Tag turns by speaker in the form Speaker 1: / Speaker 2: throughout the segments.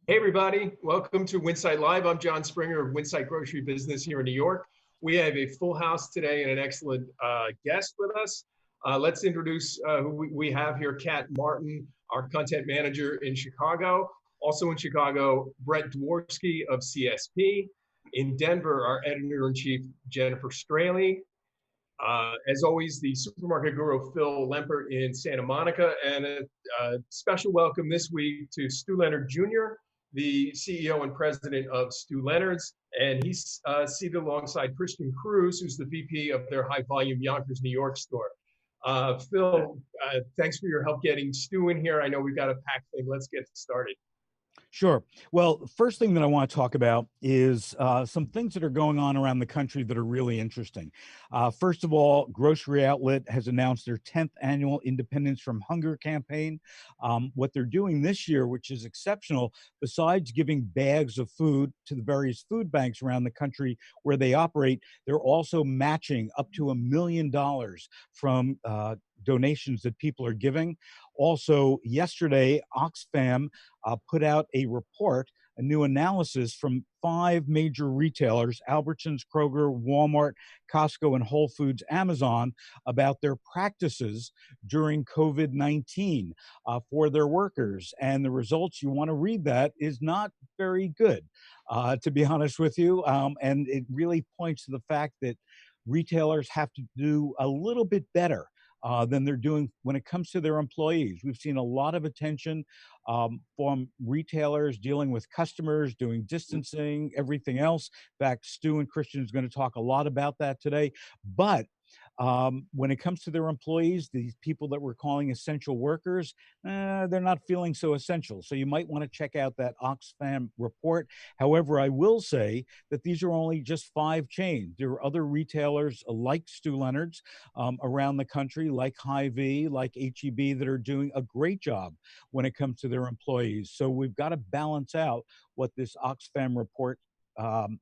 Speaker 1: Hey everybody, welcome to Winsight Live. I'm John Springer of Winsight Grocery Business here in New York. We have a full house today and an excellent guest with us. Let's introduce who we have here, Kat Martin, our content manager in Chicago. Also in Chicago, Brett Dworsky of CSP. In Denver, our editor-in-chief, Jennifer Straley. As always, the supermarket guru, Phil Lempert in Santa Monica. And a special welcome this week to Stew Leonard Jr., the CEO and president of Stew Leonard's. And he's seated alongside Christian Cruz, who's the VP of their high volume Yonkers, New York store. Phil, thanks for your help getting Stew in here. I know we've got a packed thing. Let's get started.
Speaker 2: Sure. Well, the first thing that I want to talk about is some things that are going on around the country that are really interesting. First of all, Grocery Outlet has announced their 10th annual Independence from Hunger campaign. What they're doing this year, which is exceptional, besides giving bags of food to the various food banks around the country where they operate, they're also matching up to $1 million from donations that people are giving. Also, yesterday, Oxfam put out a report, a new analysis from 5 major retailers, Albertsons, Kroger, Walmart, Costco, and Whole Foods, Amazon, about their practices during COVID-19 for their workers. And the results, you want to read that, is not very good, to be honest with you. And it really points to the fact that retailers have to do a little bit better than they're doing when it comes to their employees. We've seen a lot of attention from retailers dealing with customers, doing distancing, everything else. In fact, Stu and Christian is going to talk a lot about that today. But when it comes to their employees, these people that we're calling essential workers, they're not feeling so essential. So you might want to check out that Oxfam report. However, I will say that these are only just 5 chains. There are other retailers like Stew Leonard's around the country, like Hy-Vee, like H-E-B, that are doing a great job when it comes to their employees. So we've got to balance out what this Oxfam report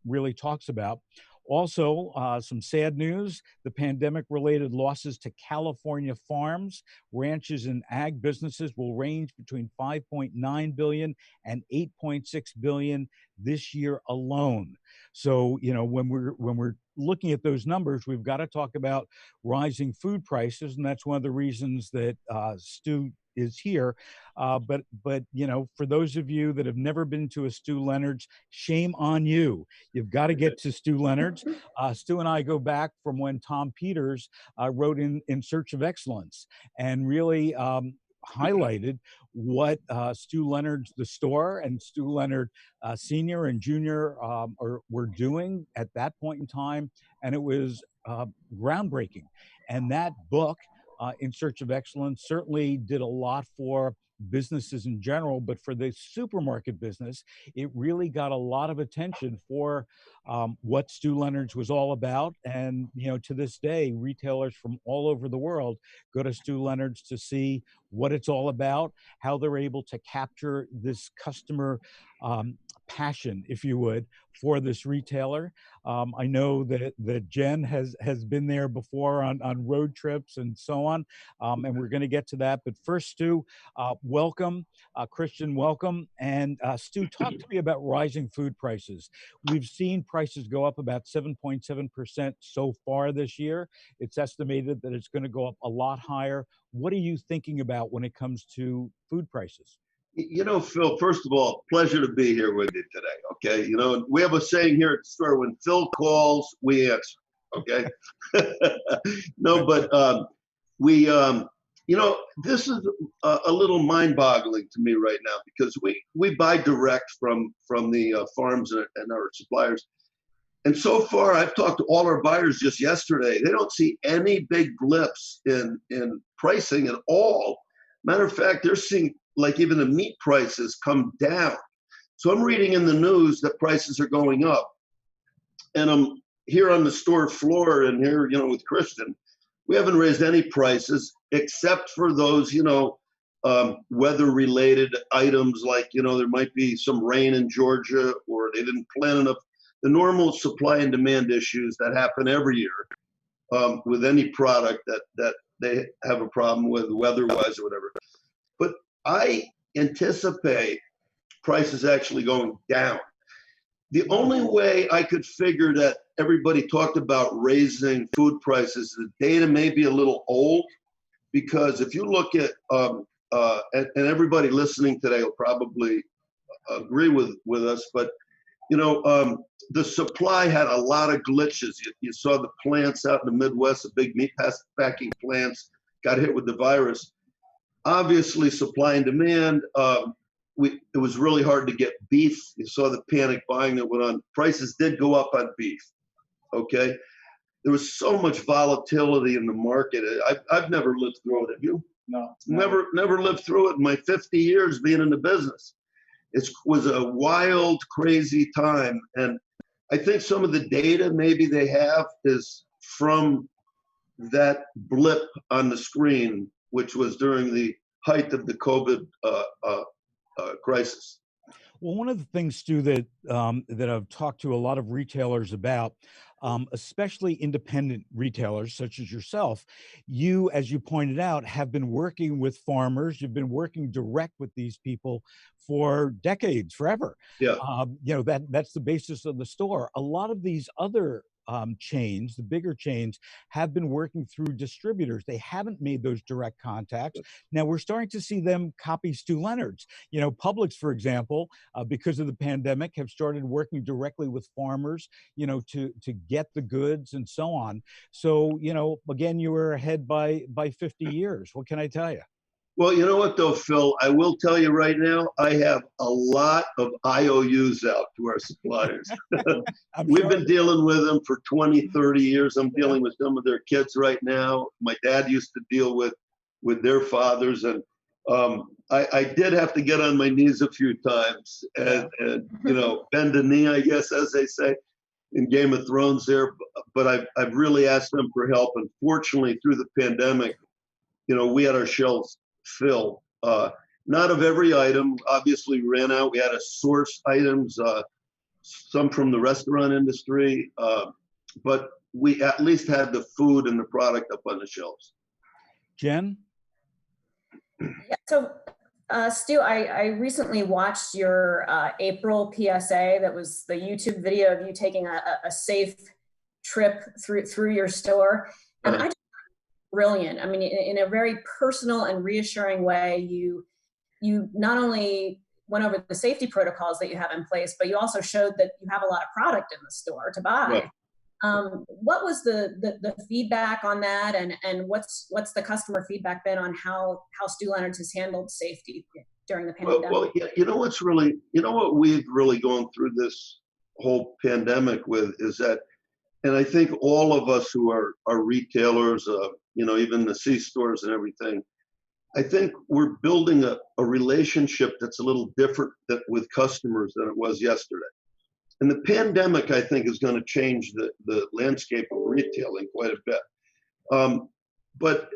Speaker 2: really talks about. Also, some sad news, the pandemic-related losses to California farms, ranches, and ag businesses will range between $5.9 billion and $8.6 billion this year alone. So, you know, when we're looking at those numbers, we've got to talk about rising food prices, and that's one of the reasons that Stu is here. But you know, for those of you that have never been to a Stew Leonard's, shame on you. You've got to get to Stew Leonard's. Stu and I go back from when Tom Peters wrote in Search of Excellence, and really highlighted what Stew Leonard's, the store, and Stew Leonard Senior and Junior were doing at that point in time, and it was groundbreaking. And that book, In Search of Excellence, certainly did a lot for businesses in general, but for the supermarket business, it really got a lot of attention for what Stew Leonard's was all about. And, you know, to this day, retailers from all over the world go to Stew Leonard's to see what it's all about, how they're able to capture this customer passion, if you would, for this retailer. I know that Jen has been there before on road trips and so on, and we're going to get to that. But first, Stu, welcome. Christian, welcome. And Stu, talk to me about rising food prices. We've seen prices go up about 7.7% so far this year. It's estimated that it's going to go up a lot higher. What are you thinking about when it comes to food prices?
Speaker 3: You know, Phil, first of all, pleasure to be here with you today, okay? You know, we have a saying here at the store, when Phil calls, we answer, okay? No, but you know, this is a little mind-boggling to me right now, because we buy direct from the farms and our suppliers. And so far, I've talked to all our buyers just yesterday. They don't see any big blips in pricing at all. Matter of fact, they're seeing like even the meat prices come down. So I'm reading in the news that prices are going up. And I'm here on the store floor and here, you know, with Christian, we haven't raised any prices except for those, you know, weather-related items, like, you know, there might be some rain in Georgia, or they didn't plant enough. The normal supply and demand issues that happen every year with any product that they have a problem with weather-wise or whatever. But I anticipate prices actually going down. The only way I could figure that everybody talked about raising food prices, the data may be a little old, because if you look at, and everybody listening today will probably agree with us, but the supply had a lot of glitches. You saw the plants out in the Midwest, the big meat packing plants got hit with the virus. Obviously, supply and demand, it was really hard to get beef. You saw the panic buying that went on. Prices did go up on beef, okay? There was so much volatility in the market. I've never lived through it. Have you?
Speaker 4: No.
Speaker 3: Never lived through it in my 50 years being in the business. It was a wild, crazy time. And I think some of the data maybe they have is from that blip on the screen, which was during the height of the COVID crisis.
Speaker 2: Well, one of the things, Stu, that I've talked to a lot of retailers about, especially independent retailers such as yourself, you, as you pointed out, have been working with farmers. You've been working direct with these people for decades, forever.
Speaker 3: Yeah.
Speaker 2: That's the basis of the store. A lot of these other chains, the bigger chains, have been working through distributors. They haven't made those direct contacts. Now we're starting to see them copy Stew Leonard's. Publix, for example, because of the pandemic, have started working directly with farmers, to get the goods and so on. So, again, you were ahead by 50 years. What can I tell you?
Speaker 3: Well, you know what though, Phil, I will tell you right now, I have a lot of IOUs out to our suppliers. We've been dealing with them for 20, 30 years. I'm dealing with some of their kids right now. My dad used to deal with their fathers, and I did have to get on my knees a few times and bend a knee, I guess, as they say in Game of Thrones there. But I've really asked them for help. And fortunately, through the pandemic, we had our shelves fill. Not of every item, obviously ran out. We had to source items, some from the restaurant industry, but we at least had the food and the product up on the shelves.
Speaker 2: Jen?
Speaker 5: Yeah, so Stu, I recently watched your April PSA. That was the YouTube video of you taking a safe trip through your store. And I brilliant. I mean, in a very personal and reassuring way, you not only went over the safety protocols that you have in place, but you also showed that you have a lot of product in the store to buy. Right. What was the feedback on that, and what's the customer feedback been on how Stew Leonard's has handled safety during the pandemic?
Speaker 3: Well, yeah, what we've really gone through this whole pandemic with is that, and I think all of us who are retailers, even the C-stores and everything, I think we're building a relationship that's a little different with customers than it was yesterday. And the pandemic, I think, is going to change the landscape of retailing quite a bit. But,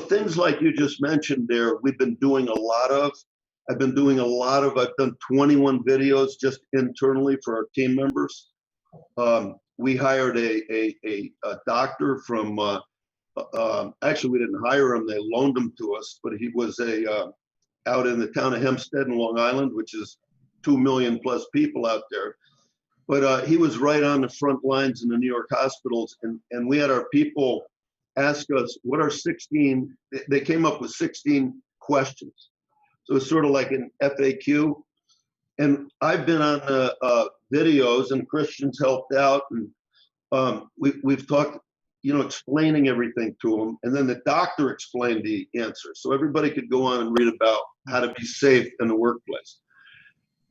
Speaker 3: things like you just mentioned there, we've been doing a lot of. I've done 21 videos just internally for our team members. We hired a doctor from, actually we didn't hire him, they loaned him to us, but he was out in the town of Hempstead in Long Island, which is 2 million plus people out there. But he was right on the front lines in the New York hospitals, and we had our people ask us, what are 16, they came up with 16 questions. So it's sort of like an FAQ. And I've been on the videos, and Christian's helped out, and we've talked, explaining everything to them, and then the doctor explained the answer, so everybody could go on and read about how to be safe in the workplace.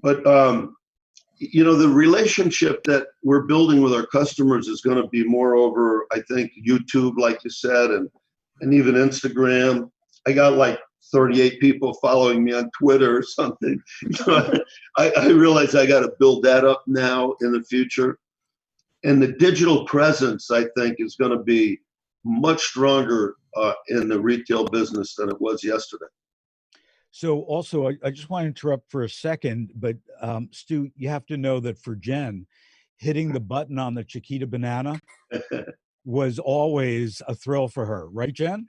Speaker 3: But the relationship that we're building with our customers is going to be more over, I think, YouTube, like you said, and even Instagram. I got like 38 people following me on Twitter or something. I realize I got to build that up now in the future. And the digital presence, I think, is going to be much stronger in the retail business than it was yesterday.
Speaker 2: So also, I just want to interrupt for a second, but Stu, you have to know that for Jen, hitting the button on the Chiquita banana was always a thrill for her. Right, Jen?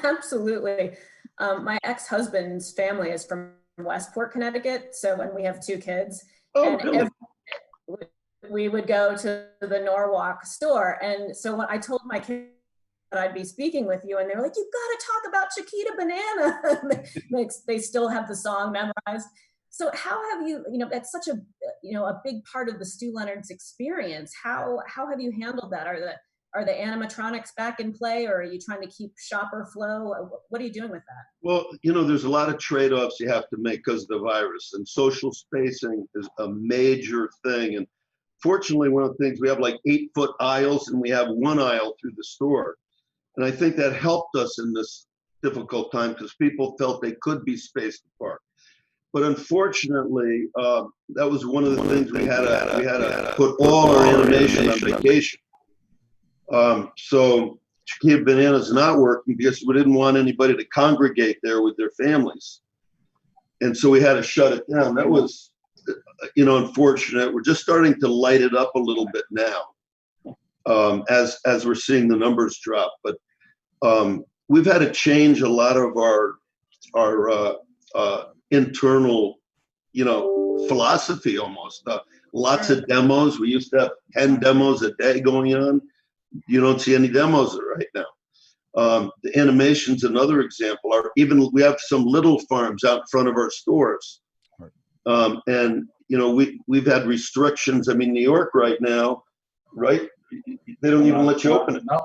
Speaker 5: Absolutely. My ex-husband's family is from Westport, Connecticut. So when we have 2 kids,
Speaker 3: Oh,
Speaker 5: and
Speaker 3: really?
Speaker 5: we would go to the Norwalk store. And so when I told my kids that I'd be speaking with you, and they're like, "You got to talk about Chiquita Banana." They still have the song memorized. So how have you, that's such a, a big part of the Stew Leonard's experience. How have you handled that? Are the animatronics back in play, or are you trying to keep shopper flow? What are you doing with that?
Speaker 3: Well, there's a lot of trade-offs you have to make because of the virus, and social spacing is a major thing. And fortunately, one of the things, we have like 8-foot aisles, and we have 1 aisle through the store. And I think that helped us in this difficult time because people felt they could be spaced apart. But unfortunately, that was one of the things we had to put all our animation on vacation. So Chiquita Banana's not working because we didn't want anybody to congregate there with their families. And so we had to shut it down. That was, unfortunate. We're just starting to light it up a little bit now, as we're seeing the numbers drop. But we've had to change a lot of our internal, philosophy almost. Lots of demos. We used to have 10 demos a day going on. You don't see any demos right now. The animation's another example. We have some little farms out in front of our stores. And, we've had restrictions. I mean, New York right now, right? They don't even let you open it.
Speaker 4: No.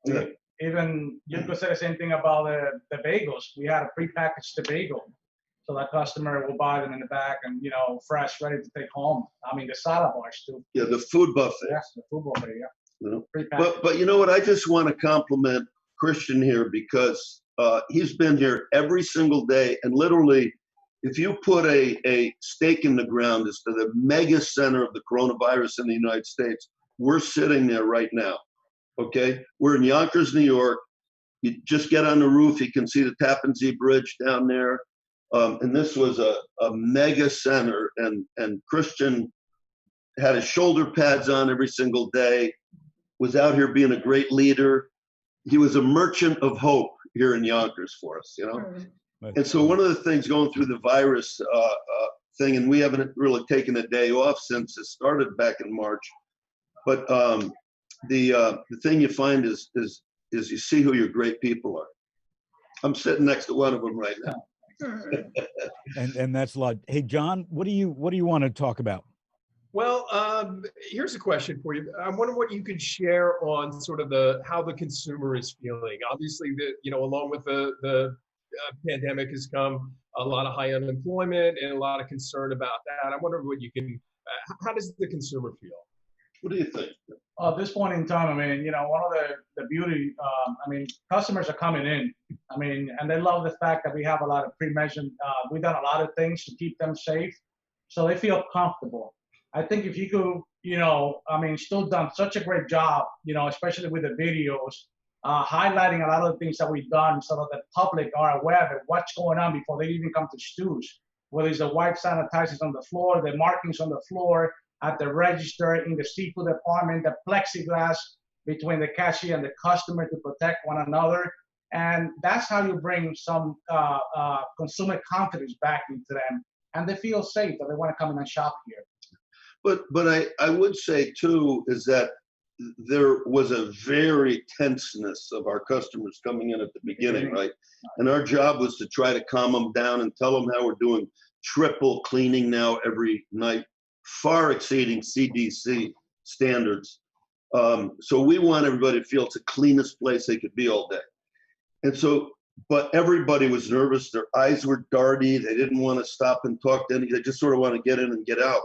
Speaker 3: Yeah.
Speaker 4: Even you could say the same thing about the bagels. We had a prepackaged bagel, so that customer will buy them in the back and fresh, ready to take home. I mean, the salad bars too.
Speaker 3: Yeah, the food buffet.
Speaker 4: Yes, the food buffet. Yeah.
Speaker 3: But you know what? I just want to compliment Christian here because he's been here every single day, and literally, if you put a stake in the ground as to the mega center of the coronavirus in the United States, we're sitting there right now. Okay, we're in Yonkers, New York. You just get on the roof, you can see the Tappan Zee Bridge down there. And this was a mega center, and Christian had his shoulder pads on every single day, was out here being a great leader. He was a merchant of hope here in Yonkers for us, And so one of the things going through the virus thing, and we haven't really taken a day off since it started back in March, but the thing you find is you see who your great people are. I'm sitting next to one of them right now.
Speaker 2: and that's a lot. Hey, John, what do you want to talk about?
Speaker 1: Well, here's a question for you. I wonder what you could share on sort of how the consumer is feeling. Obviously, along with the pandemic has come a lot of high unemployment and a lot of concern about that. I wonder what you can. How does the consumer feel?
Speaker 3: What do you think?
Speaker 4: At this point in time, I mean, one of the beauty, customers are coming in. I mean, and they love the fact that we have a lot of pre-measured. We've done a lot of things to keep them safe, so they feel comfortable. I think if you could, still done such a great job, especially with the videos, highlighting a lot of the things that we've done so that the public are aware of what's going on before they even come to Stew's. Whether it's the wipe sanitizers on the floor, the markings on the floor, at the register, in the seafood department, the plexiglass between the cashier and the customer to protect one another. And that's how you bring some consumer confidence back into them. And they feel safe that they want to come in and shop here.
Speaker 3: But I would say too, is that there was a very tenseness of our customers coming in at the beginning, right? And our job was to try to calm them down and tell them how we're doing triple cleaning now every night, far exceeding CDC standards. So we want everybody to feel it's the cleanest place they could be all day. And so, but everybody was nervous. Their eyes were darty. They didn't want to stop and talk to anybody. They just sort of want to get in and get out.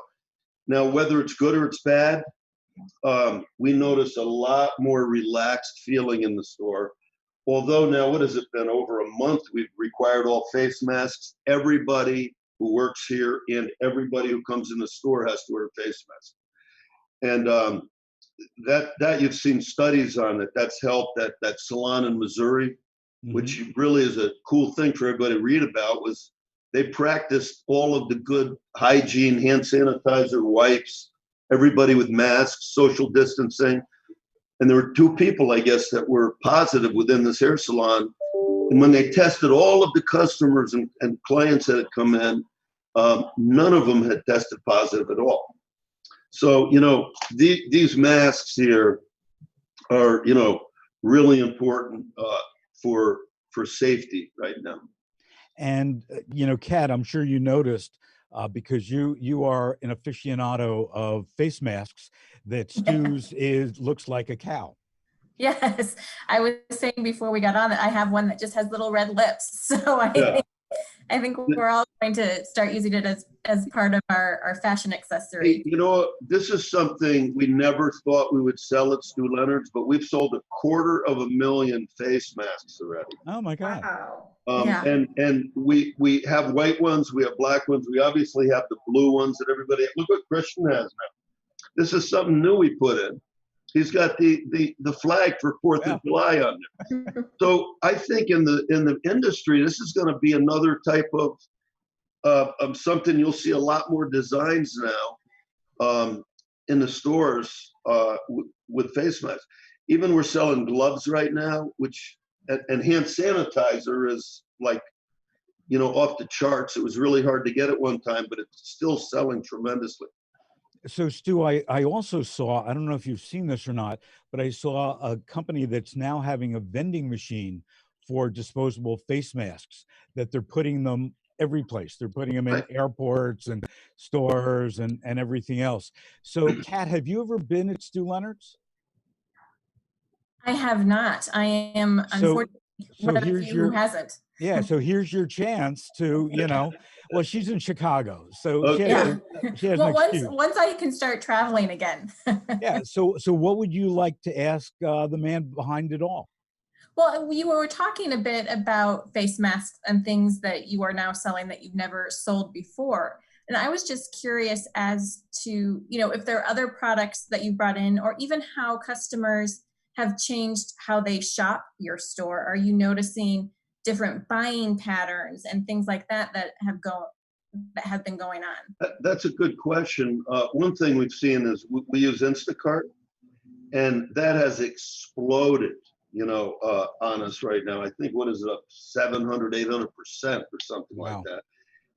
Speaker 3: Now, whether it's good or it's bad, we notice a lot more relaxed feeling in the store. Although now, what has it been? Over a month, we've required all face masks. Everybody who works here and everybody who comes in the store has to wear a face mask. And that you've seen studies on it. That's helped. That salon in Missouri, which really is a cool thing for everybody to read about, was they practiced all of the good hygiene, hand sanitizer, wipes, everybody with masks, social distancing. And there were 2 people, I guess, that were positive within this hair salon. And when they tested all of the customers and clients that had come in, none of them had tested positive at all. So, these masks here are, really important for safety right now.
Speaker 2: And, Kat, I'm sure you noticed, because you are an aficionado of face masks, that Stew's looks like a cow.
Speaker 5: Yes, I was saying before we got on that I have one that just has little red lips. So I think we're all going to start using it as part of our fashion accessory.
Speaker 3: Hey, this is something we never thought we would sell at Stew Leonard's, but we've sold 250,000 face masks already.
Speaker 2: Oh my God.
Speaker 5: Wow. Yeah.
Speaker 3: And we have white ones, we have black ones, we obviously have the blue ones that everybody, look what Christian has now. This is something new we put in. He's got the flag for 4th of July on there. So I think in the industry, this is going to be another type of something you'll see a lot more designs now in the stores with face masks. Even we're selling gloves right now, which and hand sanitizer is like, off the charts. It was really hard to get at one time, but it's still selling tremendously.
Speaker 2: So, Stu, I also saw, I don't know if you've seen this or not, but I saw a company that's now having a vending machine for disposable face masks, that they're putting them every place. They're putting them in airports and stores and everything else. So, Kat, have you ever been at Stew Leonard's?
Speaker 5: I have not. I am unfortunately one of the few who hasn't.
Speaker 2: Yeah, so here's your chance to, well, she's in Chicago, so
Speaker 3: okay.
Speaker 2: she has
Speaker 5: well,
Speaker 2: an excuse.
Speaker 5: Once I can start traveling again.
Speaker 2: Yeah, so what would you like to ask the man behind it all?
Speaker 5: Well, you were talking a bit about face masks and things that you are now selling that you've never sold before. And I was just curious as to, if there are other products that you brought in, or even how customers have changed how they shop your store. Are you noticing different buying patterns and things like that that have been going on?
Speaker 3: That's a good question. One thing we've seen is we use Instacart, and that has exploded, on us right now. I think, what is it, up 700, 800% or something like that.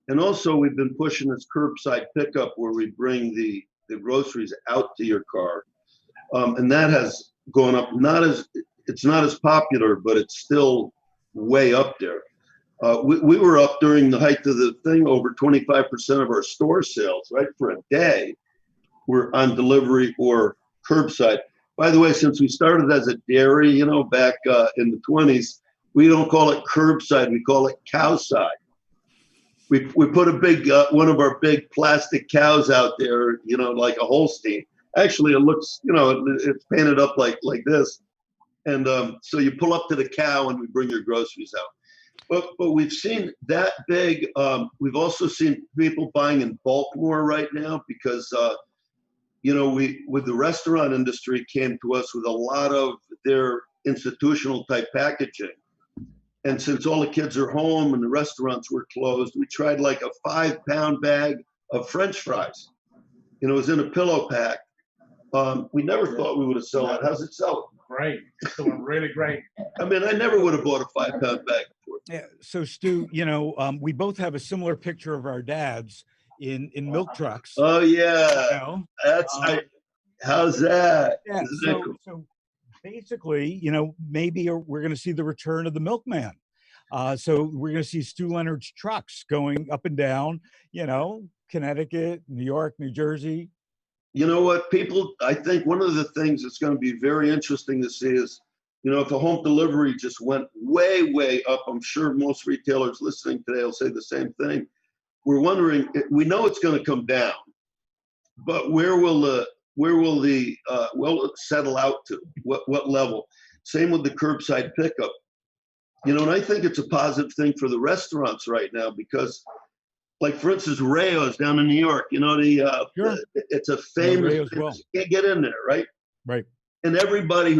Speaker 3: And also we've been pushing this curbside pickup where we bring the groceries out to your car. And that has gone up. It's not as popular, but it's still way up there. We were up during the height of the thing, over 25% of our store sales, right, for a day were on delivery or curbside. By the way, since we started as a dairy, back in the 20s, we don't call it curbside, we call it cowside. We put a big, one of our big plastic cows out there, like a Holstein. Actually, it looks, it's painted up like this. And so you pull up to the cow and we bring your groceries out. But we've seen that big. We've also seen people buying in bulk more right now because, with the restaurant industry came to us with a lot of their institutional type packaging. And since all the kids are home and the restaurants were closed, we tried like a 5-pound bag of French fries. It was in a pillow pack. We never thought we would have sold it. How's it selling?
Speaker 4: Great. It's doing really great.
Speaker 3: I mean, I never would have bought a 5-pound bag before.
Speaker 2: Yeah. So, Stu, we both have a similar picture of our dads in milk trucks.
Speaker 3: Oh yeah. That's how's that?
Speaker 2: Yeah. So basically, maybe we're going to see the return of the milkman. So we're going to see Stew Leonard's trucks going up and down, Connecticut, New York, New Jersey.
Speaker 3: You know what, I think one of the things that's going to be very interesting to see is, if a home delivery just went way, way up, I'm sure most retailers listening today will say the same thing. We're wondering, we know it's going to come down, but where will it settle out to? What level? Same with the curbside pickup. And I think it's a positive thing for the restaurants right now because, like, for instance, Rayo's down in New York,
Speaker 2: Sure.
Speaker 3: It's a famous,
Speaker 2: well.
Speaker 3: you can't get in there, right?
Speaker 2: Right.
Speaker 3: And everybody's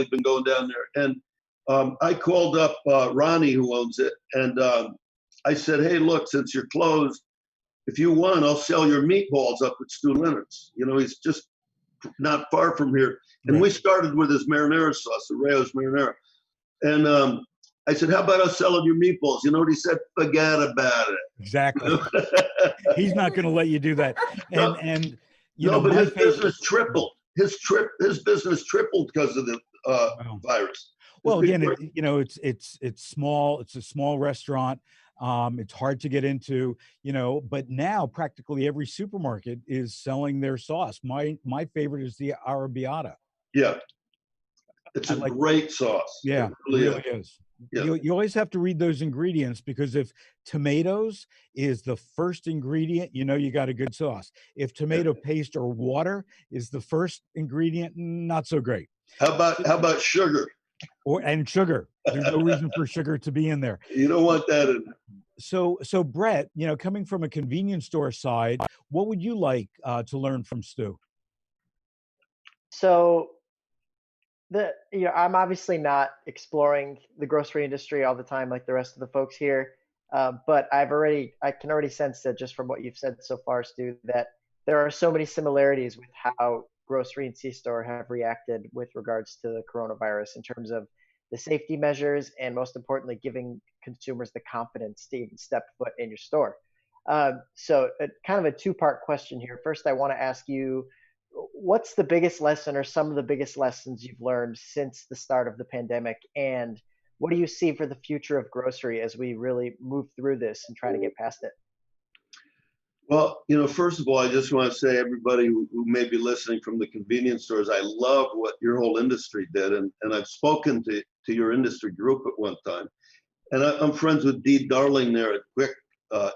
Speaker 3: been going down there. And I called up Ronnie, who owns it, and I said, hey, look, since you're closed, if you want, I'll sell your meatballs up at Stew Leonard's. He's just not far from here. And we started with his marinara sauce, the Rayo's marinara. And I said, how about us selling your meatballs? You know what he said? Forget about it.
Speaker 2: Exactly. He's not going to let you do that. And you know,
Speaker 3: but
Speaker 2: my
Speaker 3: his business tripled. His business tripled because of the virus.
Speaker 2: Well, again, you know, it's small. It's a small restaurant. It's hard to get into, you know, but now practically every supermarket is selling their sauce. My favorite is the arrabbiata.
Speaker 3: Yeah. It's a great sauce.
Speaker 2: Yeah, it really is.
Speaker 3: Yeah.
Speaker 2: You always have to read those ingredients, because if tomatoes is the first ingredient, you know you got a good sauce. If tomato paste or water is the first ingredient, not so great.
Speaker 3: How about sugar?
Speaker 2: And sugar. There's no reason for sugar to be in there.
Speaker 3: You don't want that in there.
Speaker 2: So Brett, you know, coming from a convenience store side, what would you like to learn from Stew?
Speaker 6: So I'm obviously not exploring the grocery industry all the time like the rest of the folks here, but I can already sense that just from what you've said so far, Stu, that there are so many similarities with how grocery and C-store have reacted with regards to the coronavirus in terms of the safety measures and, most importantly, giving consumers the confidence to even step foot in your store. So kind of a two-part question here. First, I want to ask you, what's the biggest lesson or some of the biggest lessons you've learned since the start of the pandemic? And what do you see for the future of grocery as we really move through this and try to get past it?
Speaker 3: Well, you know, first of all, I just want to say, everybody who may be listening from the convenience stores, I love what your whole industry did. And I've spoken to your industry group at one time. And I'm friends with Dee Darling there at Quick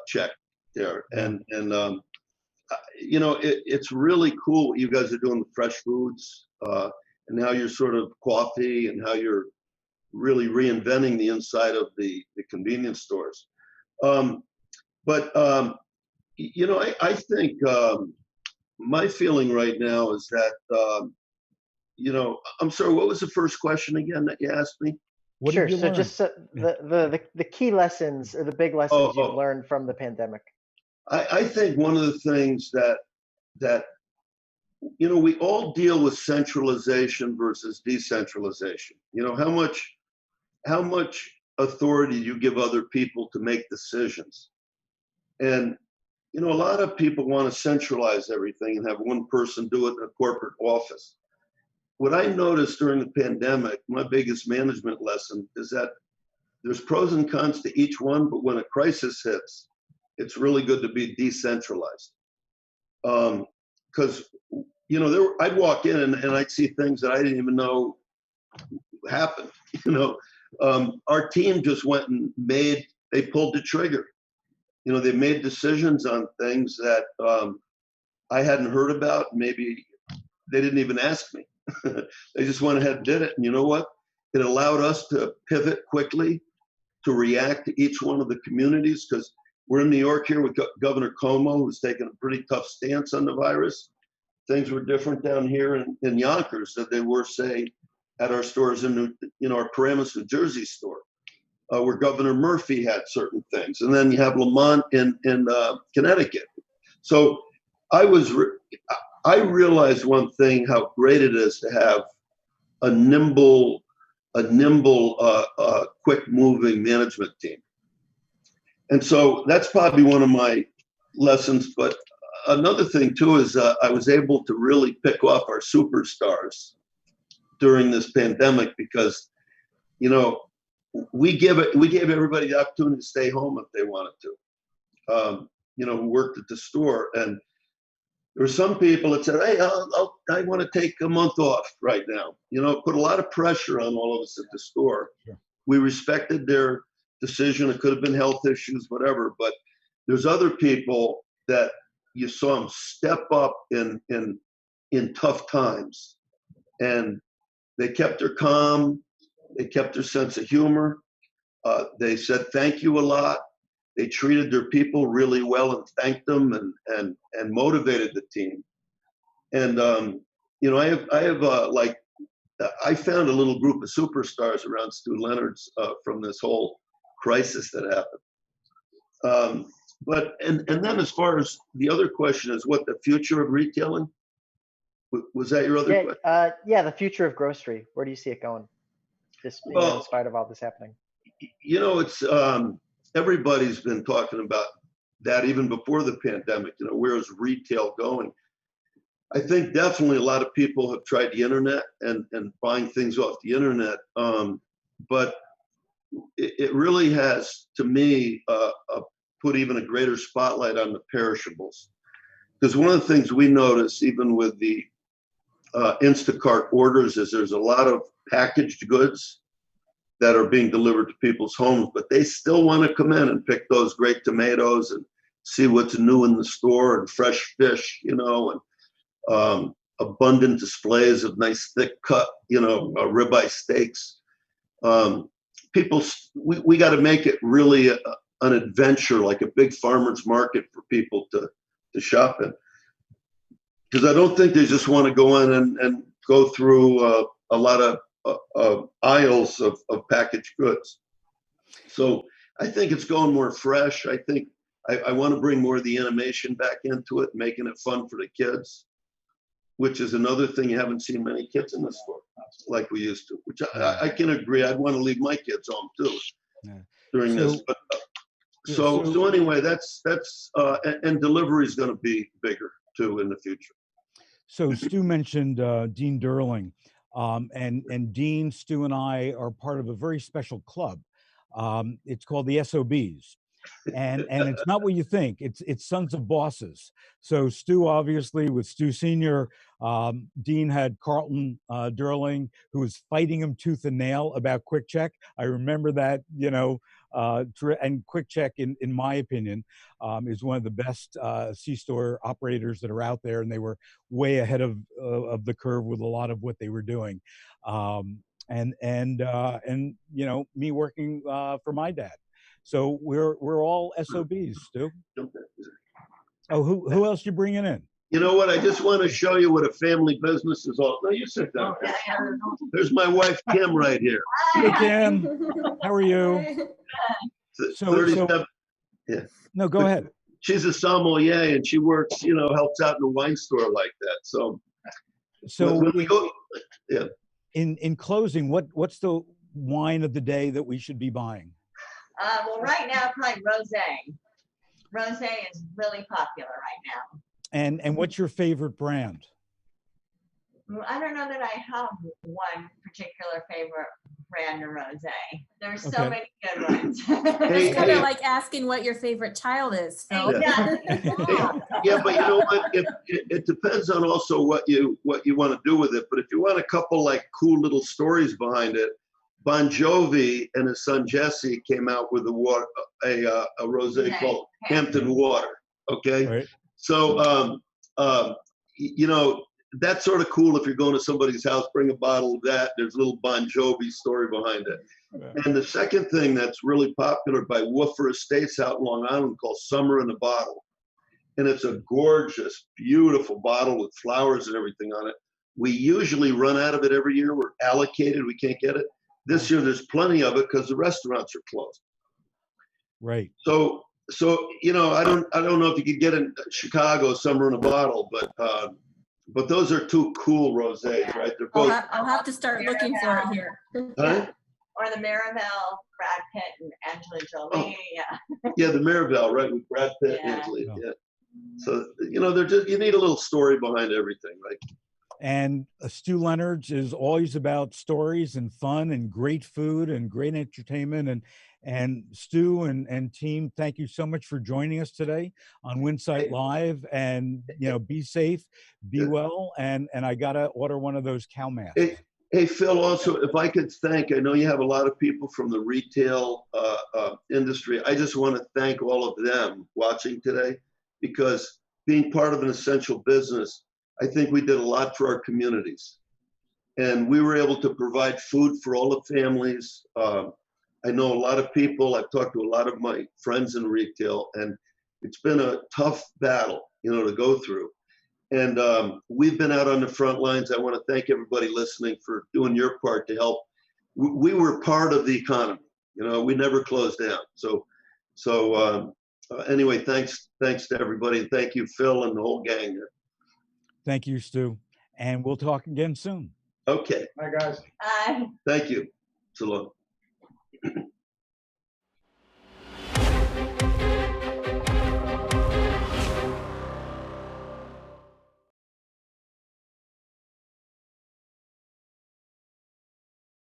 Speaker 3: Check there. And you know, it's really cool what you guys are doing with fresh foods, and how you're sort of coffee, and how you're really reinventing the inside of the convenience stores. You know, I think my feeling right now is that, you know, I'm sorry, what was the first question again that you asked me?
Speaker 6: Sure. So just the key lessons or the big lessons you've learned from the pandemic.
Speaker 3: I think one of the things that you know, we all deal with centralization versus decentralization. You know, how much authority you give other people to make decisions. And you know, a lot of people want to centralize everything and have one person do it in a corporate office. What I noticed during the pandemic, my biggest management lesson is that there's pros and cons to each one, but when a crisis hits, it's really good to be decentralized. Because, you know, I'd walk in and I'd see things that I didn't even know happened. You know, our team just went and they pulled the trigger. You know, they made decisions on things that I hadn't heard about. Maybe they didn't even ask me. They just went ahead and did it. And you know what? It allowed us to pivot quickly, to react to each one of the communities, because we're in New York here with Governor Cuomo, who's taken a pretty tough stance on the virus. Things were different down here in Yonkers than they were, say, at our stores in our Paramus, New Jersey store, where Governor Murphy had certain things. And then you have Lamont in Connecticut. So I realized one thing, how great it is to have a nimble, quick-moving management team. And so that's probably one of my lessons. But another thing too is I was able to really pick off our superstars during this pandemic, because, you know, we gave everybody the opportunity to stay home if they wanted to. You know, who worked at the store, and there were some people that said, "Hey, I want to take a month off right now." You know, put a lot of pressure on all of us at the store. Sure. We respected their decision. It could have been health issues, whatever. But there's other people that you saw them step up in tough times, and they kept their calm. They kept their sense of humor. They said thank you a lot. They treated their people really well and thanked them and motivated the team. And you know, I found a little group of superstars around Stew Leonard's from this whole crisis that happened. And then as far as the other question is, what the future of retailing? Was that your other question?
Speaker 6: Yeah, the future of grocery. Where do you see it going? In spite of all this happening.
Speaker 3: You know, it's everybody's been talking about that even before the pandemic. You know, where is retail going? I think definitely a lot of people have tried the internet and buying things off the internet, but it really has, to me, put even a greater spotlight on the perishables. Because one of the things we notice, even with the Instacart orders, is there's a lot of packaged goods that are being delivered to people's homes, but they still want to come in and pick those great tomatoes and see what's new in the store and fresh fish, you know, and abundant displays of nice thick cut, you know, ribeye steaks. We got to make it really an adventure, like a big farmer's market for people to shop in. Because I don't think they just want to go in and go through a lot of aisles of packaged goods. So I think it's going more fresh. I think I want to bring more of the animation back into it, making it fun for the kids, which is another thing. You haven't seen many kids in the store like we used to, which I can agree. I'd want to leave my kids home too during this. But, so anyway, that's and delivery is going to be bigger too in the future.
Speaker 2: So Stu mentioned Dean Durling, and Dean, Stu, and I are part of a very special club. It's called the SOBs, and it's not what you think. It's Sons of Bosses. So Stu, obviously, with Stu Senior, Dean had Carlton Durling, who was fighting him tooth and nail about Quick Check. I remember that, you know. And Quick Check, in my opinion, is one of the best C-store operators that are out there, and they were way ahead of the curve with a lot of what they were doing. And you know, me working for my dad. So we're all SOBs, Stu. Oh, who else you bringing in?
Speaker 3: You know what? I just want to show you what a family business is all. No, you sit down. There's my wife, Kim, right here.
Speaker 2: Hey, Kim. How are you? So,
Speaker 3: yeah.
Speaker 2: No, go ahead.
Speaker 3: She's a sommelier, and she works, you know, helps out in a wine store like that. So when we go, yeah.
Speaker 2: In closing, what's the wine of the day that we should be buying?
Speaker 7: Well, right now, probably rosé. Rosé is really popular right now.
Speaker 2: And what's your favorite brand?
Speaker 7: I don't know that I have one particular favorite brand of rosé. There's so many good ones.
Speaker 8: It's kind of like asking what your favorite child is. So.
Speaker 3: Yeah, but you know what? It depends on also what you want to do with it. But if you want a couple like cool little stories behind it, Bon Jovi and his son Jesse came out with a rosé called Hampton Water. Okay, right. So you know, that's sort of cool. If you're going to somebody's house, bring a bottle of that. There's a little Bon Jovi story behind it. Yeah. And the second thing that's really popular by Woofer Estates out in Long Island called Summer in a Bottle. And it's a gorgeous, beautiful bottle with flowers and everything on it. We usually run out of it every year. We're allocated. We can't get it. This year, there's plenty of it because the restaurants are closed.
Speaker 2: Right.
Speaker 3: So you know, I don't know if you could get in Chicago Summer in a Bottle, but those are two cool rosés, right? They're both.
Speaker 8: I'll have to start looking for it here.
Speaker 3: Huh?
Speaker 7: Or the Maribel, Brad Pitt and Angelina Jolie.
Speaker 3: Oh. Yeah, the Maribel, right, with Brad Pitt and Angelina. Yeah. So you know, you need a little story behind everything, right?
Speaker 2: And Stew Leonard's is always about stories and fun and great food and great entertainment. And Stu and team, thank you so much for joining us today on Winsight Live. And you know, be safe, be well, and I gotta order one of those cow masks.
Speaker 3: Hey Phil, also if I could thank, I know you have a lot of people from the retail industry. I just want to thank all of them watching today, because being part of an essential business, I think we did a lot for our communities, and we were able to provide food for all the families. I know a lot of people, I've talked to a lot of my friends in retail, and it's been a tough battle, you know, to go through. And we've been out on the front lines. I want to thank everybody listening for doing your part to help. We were part of the economy, you know, we never closed down. So anyway, thanks to everybody. And thank you, Phil, and the whole gang there.
Speaker 2: Thank you, Stu. And we'll talk again soon.
Speaker 3: Okay.
Speaker 4: Bye, guys.
Speaker 7: Bye.
Speaker 3: Thank you. So long.